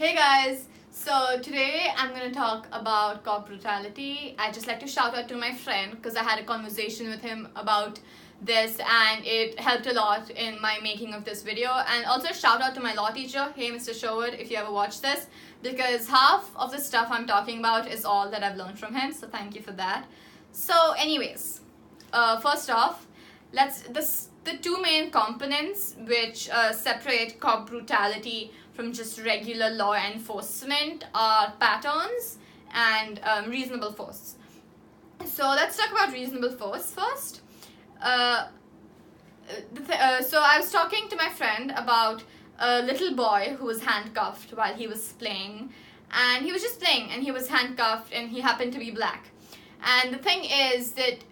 Hey guys, so today I'm going to talk about cop brutality. I'd just like to shout out to my friend because I had a conversation with him about this and it helped a lot in my making of this video. And also shout out to my law teacher, hey Mr. Sherwood, if you ever watch this, because half of the stuff I'm talking about is all that I've learned from him, so thank you for that. So anyways, first off, the two main components which separate cop brutality from just regular law enforcement are patterns and reasonable force. So let's talk about reasonable force first. So I was talking to my friend about a little boy who was handcuffed while he was playing, and he was just playing and he was handcuffed and he happened to be black. And the thing is that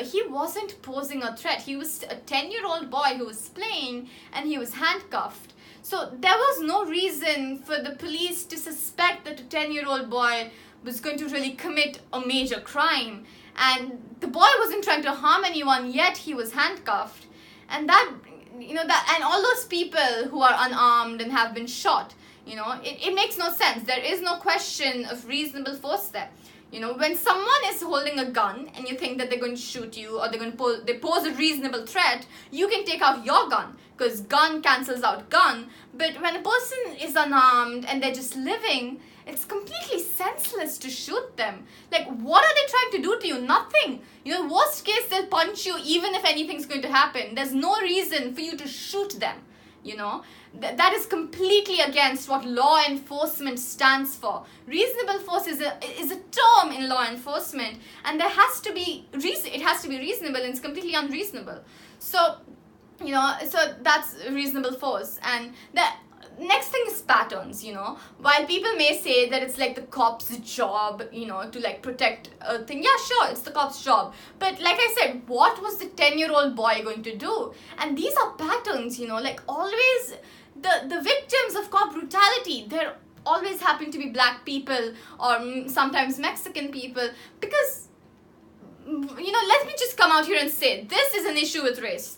he wasn't posing a threat. He was a 10-year-old boy who was playing and he was handcuffed. So there was no reason for the police to suspect that a 10-year-old boy was going to really commit a major crime. And the boy wasn't trying to harm anyone, yet he was handcuffed. And and all those people who are unarmed and have been shot, it makes no sense. There is no question of reasonable force there. When someone is holding a gun and you think that they're going to shoot you or they pose a reasonable threat, you can take out your gun because gun cancels out gun. But when a person is unarmed and they're just living, it's completely senseless to shoot them. Like, what are they trying to do to you? Nothing. Worst case, they'll punch you even if anything's going to happen. There's no reason for you to shoot them. That is completely against what law enforcement stands for. Reasonable force is a term in law enforcement, and there has to be reason. It has to be reasonable, and it's completely unreasonable. So that's reasonable force. And the next thing is patterns. While people may say that it's like the cop's job, to like protect a thing. Yeah, sure, it's the cop's job. But like I said, what was the 10-year-old boy going to do? And these are patterns, like always the victims of cop brutality, they're always happen to be black people or sometimes Mexican people, because let me just come out here and say this is an issue with race.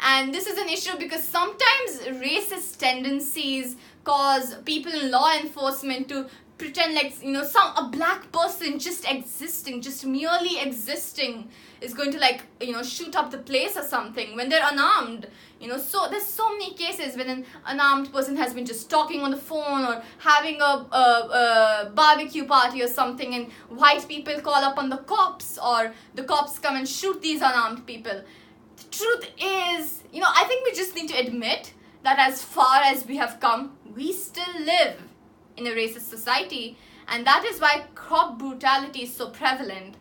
And this is an issue because sometimes racist tendencies cause people in law enforcement to pretend like, a black person just merely existing is going to shoot up the place or something when they're unarmed. So there's so many cases when an unarmed person has been just talking on the phone or having a barbecue party or something, and white people call up on the cops or the cops come and shoot these unarmed people. The truth is, I think we just need to admit that as far as we have come, we still live in a racist society, and that is why cop brutality is so prevalent.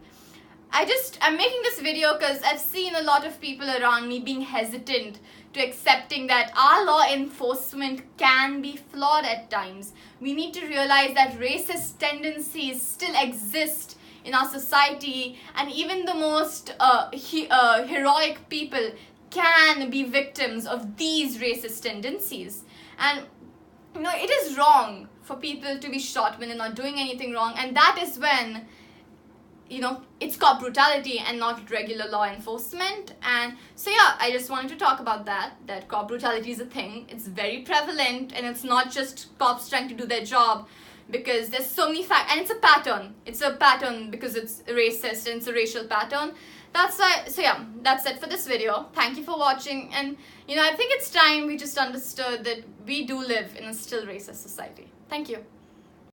I'm making this video because I've seen a lot of people around me being hesitant to accepting that our law enforcement can be flawed at times. We need to realize that racist tendencies still exist in our society, and even the most heroic people can be victims of these racist tendencies. And it is wrong for people to be shot when they're not doing anything wrong, and that is when it's cop brutality and not regular law enforcement. And so yeah, I just wanted to talk about that cop brutality is a thing. It's very prevalent, and it's not just cops trying to do their job, because there's so many facts, and it's a pattern because it's racist and it's a racial pattern. That's why. So yeah, that's it for this video. Thank you for watching, and I think it's time we just understood that we do live in a still racist society. Thank you.